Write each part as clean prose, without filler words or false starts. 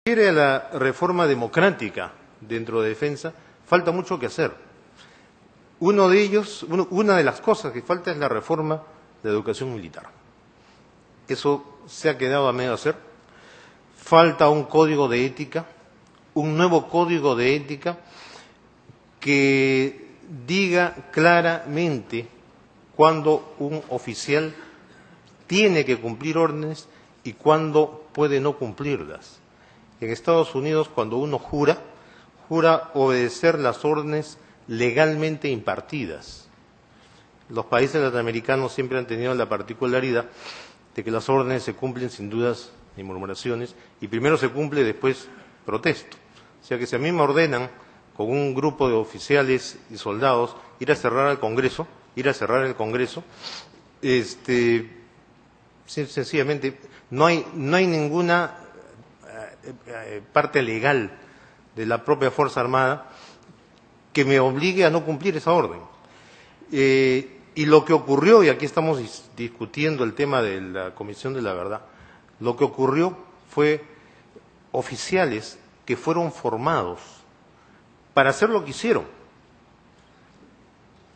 refiere a la reforma democrática dentro de defensa, falta mucho que hacer. Una de las cosas que falta es la reforma de educación militar. Eso se ha quedado a medio hacer. Falta un código de ética, un nuevo código de ética que diga claramente cuándo un oficial tiene que cumplir órdenes y cuándo puede no cumplirlas. En Estados Unidos, cuando uno jura obedecer las órdenes legalmente impartidas. Los países latinoamericanos siempre han tenido la particularidad de que las órdenes se cumplen sin dudas ni murmuraciones, y primero se cumple y después protesto. O sea que si a mí me ordenan con un grupo de oficiales y soldados ir a cerrar el Congreso, sencillamente no hay ninguna parte legal de la propia Fuerza Armada que me obligue a no cumplir esa orden. Y lo que ocurrió, y aquí estamos discutiendo el tema de la Comisión de la Verdad, lo que ocurrió fue oficiales que fueron formados para hacer lo que hicieron.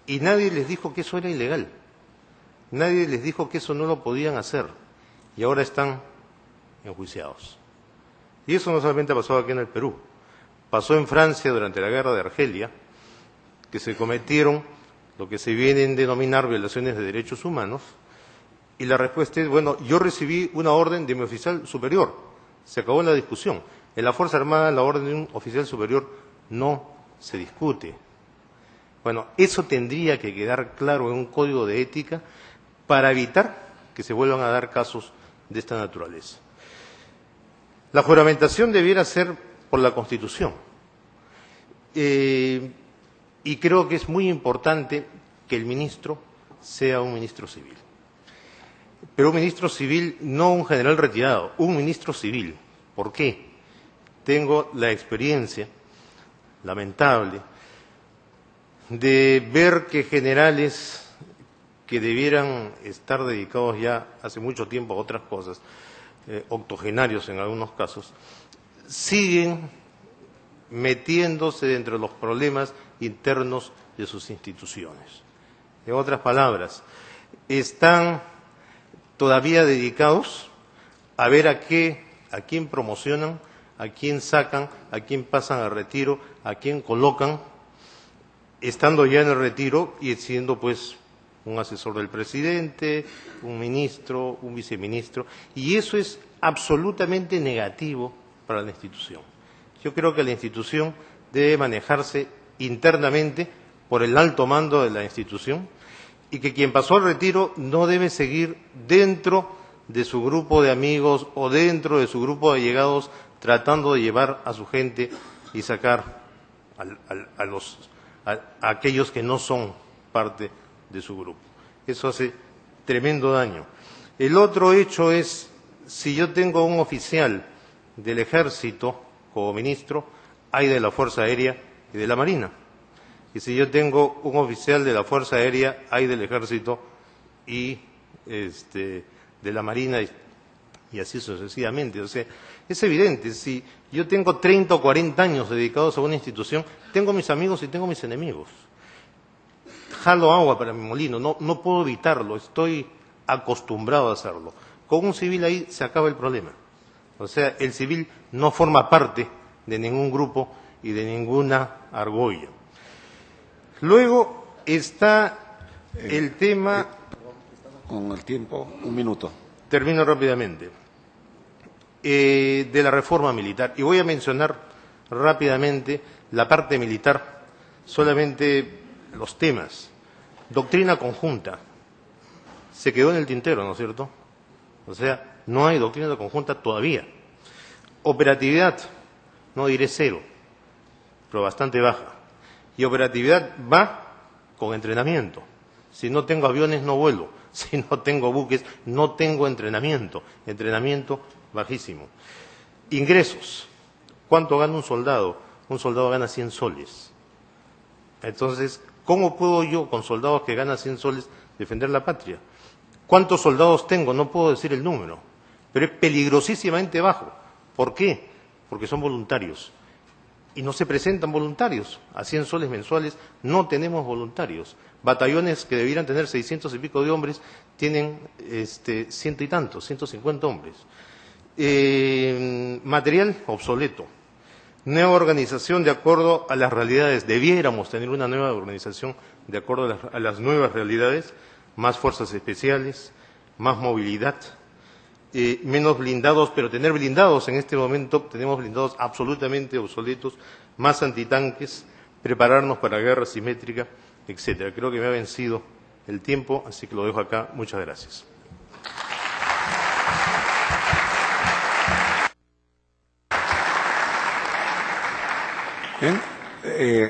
Y nadie les dijo que eso era ilegal. Nadie les dijo que eso no lo podían hacer. Y ahora están enjuiciados. Y eso no solamente ha pasado aquí en el Perú. Pasó en Francia durante la guerra de Argelia, que se cometieron lo que se vienen a denominar violaciones de derechos humanos, y la respuesta es, bueno, yo recibí una orden de mi oficial superior, se acabó la discusión. En la Fuerza Armada la orden de un oficial superior no se discute. Bueno, eso tendría que quedar claro en un código de ética para evitar que se vuelvan a dar casos de esta naturaleza. La juramentación debiera ser por la Constitución. Y creo que es muy importante que el ministro sea un ministro civil. Pero un ministro civil, no un general retirado, un ministro civil. ¿Por qué? Tengo la experiencia lamentable de ver que generales que debieran estar dedicados ya hace mucho tiempo a otras cosas, octogenarios en algunos casos, siguen metiéndose dentro de los problemas internos de sus instituciones. En otras palabras, están todavía dedicados a ver a quién promocionan, a quién sacan, a quién pasan a retiro, a quién colocan, estando ya en el retiro y siendo pues un asesor del presidente, un ministro, un viceministro, y eso es absolutamente negativo para la institución. Yo creo que la institución debe manejarse internamente por el alto mando de la institución y que quien pasó al retiro no debe seguir dentro de su grupo de amigos o dentro de su grupo de allegados tratando de llevar a su gente y sacar a aquellos que no son parte de su grupo. Eso hace tremendo daño. El otro hecho es, si yo tengo un oficial del Ejército como ministro, hay de la Fuerza Aérea y de la Marina. Y si yo tengo un oficial de la Fuerza Aérea, hay del Ejército y de la Marina y así sucesivamente. O sea, es evidente, si yo tengo 30 o 40 años dedicados a una institución, tengo mis amigos y tengo mis enemigos. Jalo agua para mi molino, no puedo evitarlo, estoy acostumbrado a hacerlo. Con un civil ahí se acaba el problema. O sea, el civil no forma parte de ningún grupo y de ninguna argolla. Luego está el tema... Con el tiempo, un minuto. Termino rápidamente. De la reforma militar. Y voy a mencionar rápidamente la parte militar, solamente los temas. Doctrina conjunta. Se quedó en el tintero, ¿no es cierto? O sea, no hay doctrina conjunta todavía. Operatividad, no diré cero, pero bastante baja. Y operatividad va con entrenamiento. Si no tengo aviones, no vuelo. Si no tengo buques, no tengo entrenamiento. Entrenamiento bajísimo. Ingresos. ¿Cuánto gana un soldado? Un soldado gana 100 soles. Entonces, ¿cómo puedo yo, con soldados que ganan 100 soles, defender la patria? ¿Cuántos soldados tengo? No puedo decir el número, pero es peligrosísimamente bajo. ¿Por qué? porque son voluntarios. Y no se presentan voluntarios. A 100 soles mensuales no tenemos voluntarios. Batallones que debieran tener 600 y pico de hombres tienen 100 y tantos, 150 hombres. Material obsoleto. Nueva organización de acuerdo a las realidades. Debiéramos tener una nueva organización de acuerdo a las nuevas realidades. Más fuerzas especiales, más movilidad, menos blindados, pero tener blindados en este momento, tenemos blindados absolutamente obsoletos, más antitanques, prepararnos para guerra simétrica, etcétera. Creo que me ha vencido el tiempo, así que lo dejo acá. Muchas gracias. Bien,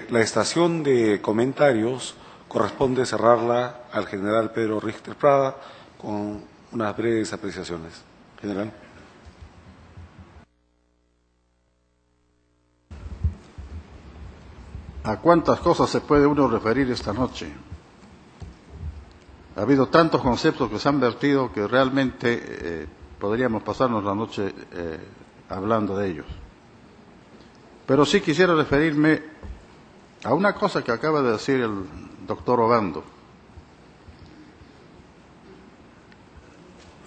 la estación de comentarios corresponde cerrarla al general Pedro Richter Prada con unas breves apreciaciones. General. ¿A cuántas cosas se puede uno referir esta noche? Ha habido tantos conceptos que se han vertido que realmente podríamos pasarnos la noche hablando de ellos. Pero sí quisiera referirme a una cosa que acaba de decir el doctor Obando,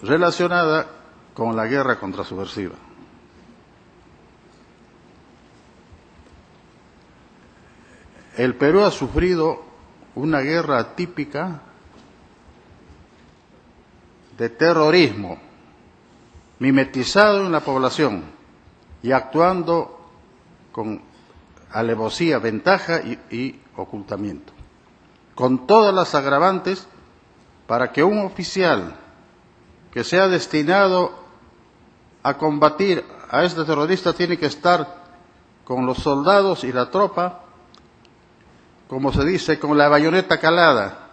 relacionada con la guerra contrasubversiva. El Perú ha sufrido una guerra atípica de terrorismo, mimetizado en la población y actuando con alevosía, ventaja y ocultamiento, con todas las agravantes para que un oficial que sea destinado a combatir a este terrorista tiene que estar con los soldados y la tropa, como se dice, con la bayoneta calada,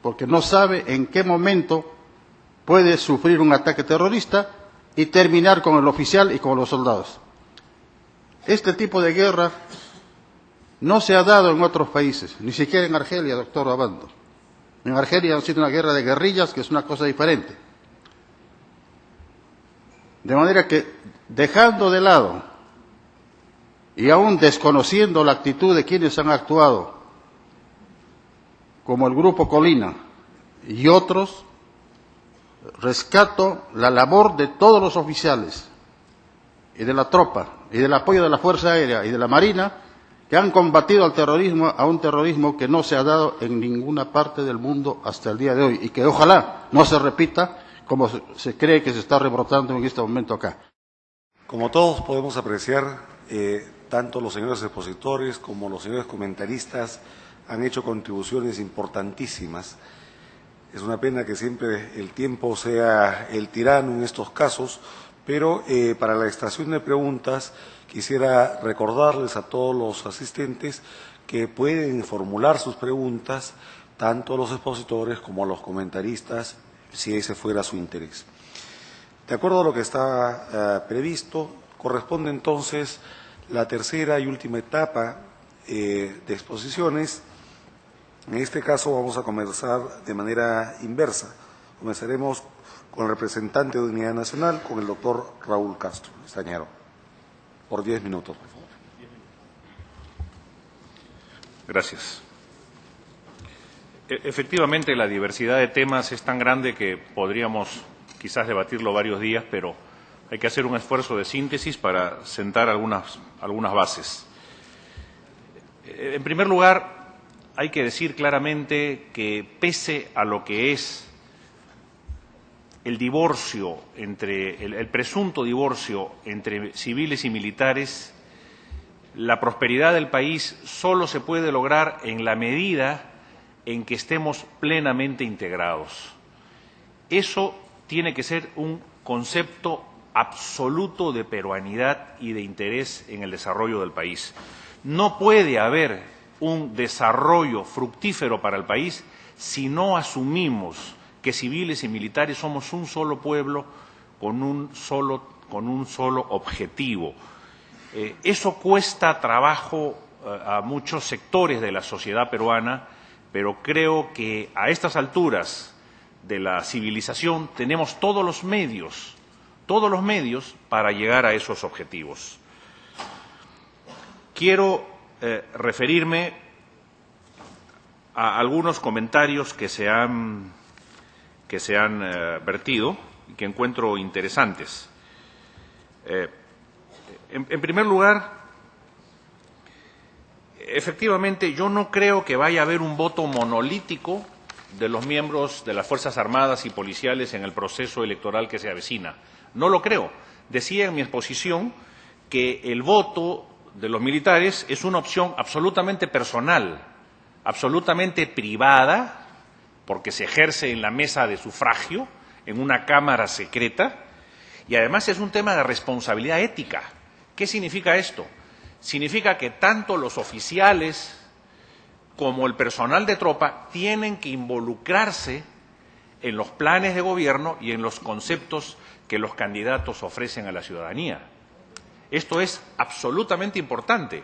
porque no sabe en qué momento puede sufrir un ataque terrorista y terminar con el oficial y con los soldados. Este tipo de guerra no se ha dado en otros países, ni siquiera en Argelia, doctor Obando. En Argelia ha sido una guerra de guerrillas, que es una cosa diferente. De manera que, dejando de lado y aún desconociendo la actitud de quienes han actuado, como el Grupo Colina y otros, rescato la labor de todos los oficiales y de la tropa y del apoyo de la Fuerza Aérea y de la Marina que han combatido al terrorismo, a un terrorismo que no se ha dado en ninguna parte del mundo hasta el día de hoy y que ojalá no se repita como se cree que se está rebrotando en este momento acá. Como todos podemos apreciar, tanto los señores expositores como los señores comentaristas han hecho contribuciones importantísimas. Es una pena que siempre el tiempo sea el tirano en estos casos, pero para la estación de preguntas quisiera recordarles a todos los asistentes que pueden formular sus preguntas, tanto a los expositores como a los comentaristas, si ese fuera su interés. De acuerdo a lo que está previsto, corresponde entonces la tercera y última etapa de exposiciones. En este caso vamos a comenzar de manera inversa. Comenzaremos con el representante de Unidad Nacional, con el doctor Raúl Castro Estañaro. Por 10 minutos, por favor. Gracias. Efectivamente, la diversidad de temas es tan grande que podríamos quizás debatirlo varios días, pero hay que hacer un esfuerzo de síntesis para sentar algunas bases. En primer lugar, hay que decir claramente que pese a lo que es el divorcio el presunto divorcio entre civiles y militares, la prosperidad del país solo se puede lograr en la medida en que estemos plenamente integrados. Eso tiene que ser un concepto absoluto de peruanidad y de interés en el desarrollo del país. No puede haber un desarrollo fructífero para el país si no asumimos que civiles y militares somos un solo pueblo con un solo objetivo. Eso cuesta trabajo a muchos sectores de la sociedad peruana, pero creo que a estas alturas de la civilización tenemos todos los medios para llegar a esos objetivos. quiero referirme a algunos comentarios que se han vertido y que encuentro interesantes. En primer lugar, efectivamente, yo no creo que vaya a haber un voto monolítico de los miembros de las Fuerzas Armadas y policiales en el proceso electoral que se avecina. No lo creo. Decía en mi exposición que el voto de los militares es una opción absolutamente personal, absolutamente privada, porque se ejerce en la mesa de sufragio, en una cámara secreta, y además es un tema de responsabilidad ética. ¿Qué significa esto? Significa que tanto los oficiales como el personal de tropa tienen que involucrarse en los planes de gobierno y en los conceptos que los candidatos ofrecen a la ciudadanía. Esto es absolutamente importante,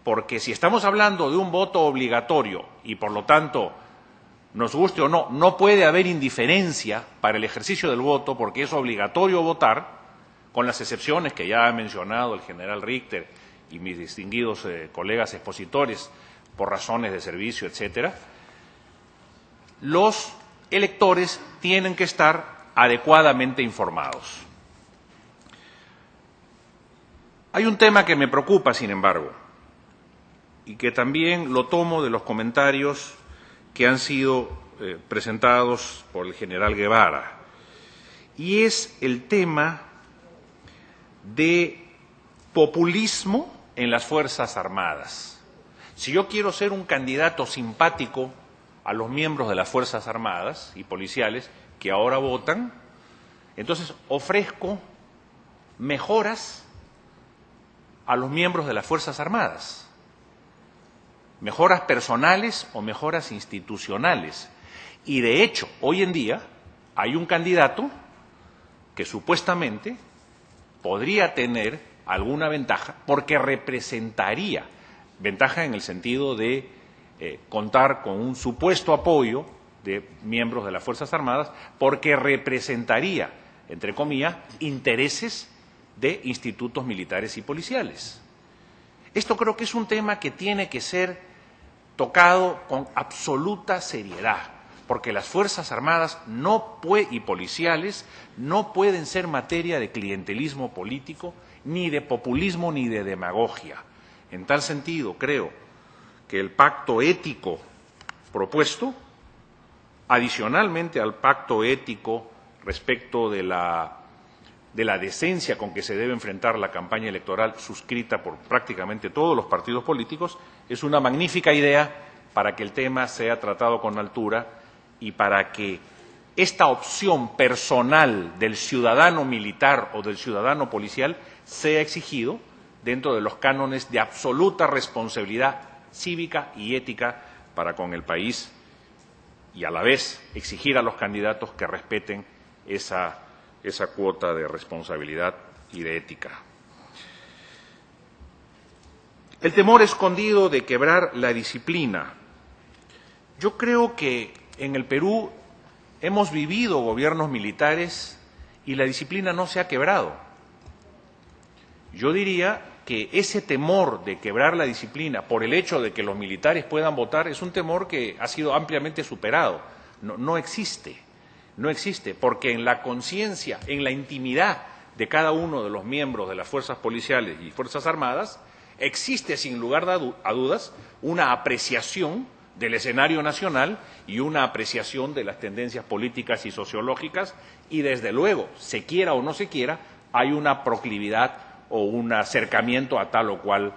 porque si estamos hablando de un voto obligatorio y, por lo tanto, nos guste o no, no puede haber indiferencia para el ejercicio del voto, porque es obligatorio votar, con las excepciones que ya ha mencionado el general Richter y mis distinguidos colegas expositores, por razones de servicio, etcétera. Los electores tienen que estar adecuadamente informados. Hay un tema que me preocupa, sin embargo, y que también lo tomo de los comentarios que han sido presentados por el general Guevara, y es el tema de populismo en las Fuerzas Armadas. Si yo quiero ser un candidato simpático a los miembros de las Fuerzas Armadas y policiales que ahora votan, entonces ofrezco mejoras a los miembros de las Fuerzas Armadas, mejoras personales o mejoras institucionales. Y de hecho, hoy en día hay un candidato que supuestamente podría tener alguna ventaja porque representaría, ventaja en el sentido de contar con un supuesto apoyo de miembros de las Fuerzas Armadas, porque representaría, entre comillas, intereses de institutos militares y policiales. Esto creo que es un tema que tiene que ser tocado con absoluta seriedad, porque las Fuerzas Armadas y policiales no pueden ser materia de clientelismo político, ni de populismo, ni de demagogia. En tal sentido, creo que el pacto ético propuesto, adicionalmente al pacto ético respecto de la decencia con que se debe enfrentar la campaña electoral suscrita por prácticamente todos los partidos políticos, es una magnífica idea para que el tema sea tratado con altura y para que esta opción personal del ciudadano militar o del ciudadano policial sea exigido dentro de los cánones de absoluta responsabilidad cívica y ética para con el país, y a la vez exigir a los candidatos que respeten esa cuota de responsabilidad y de ética. El temor escondido de quebrar la disciplina. Yo creo que en el Perú hemos vivido gobiernos militares y la disciplina no se ha quebrado. Yo diría que ese temor de quebrar la disciplina por el hecho de que los militares puedan votar es un temor que ha sido ampliamente superado. No existe. No existe, porque en la conciencia, en la intimidad de cada uno de los miembros de las fuerzas policiales y fuerzas armadas, existe sin lugar a dudas una apreciación del escenario nacional y una apreciación de las tendencias políticas y sociológicas, y desde luego, se quiera o no se quiera, hay una proclividad o un acercamiento a tal o cual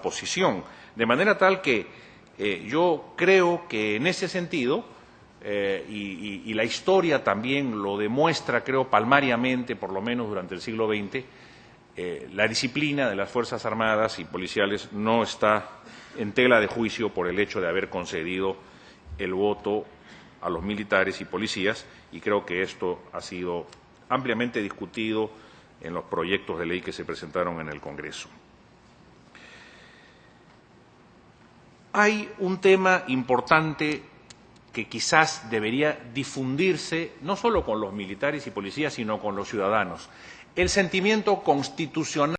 posición. De manera tal que yo creo que en ese sentido, y la historia también lo demuestra, creo, palmariamente, por lo menos durante el siglo XX, la disciplina de las Fuerzas Armadas y policiales no está en tela de juicio por el hecho de haber concedido el voto a los militares y policías, y creo que esto ha sido ampliamente discutido en los proyectos de ley que se presentaron en el Congreso. Hay un tema importante que quizás debería difundirse, no solo con los militares y policías, sino con los ciudadanos. El sentimiento constitucional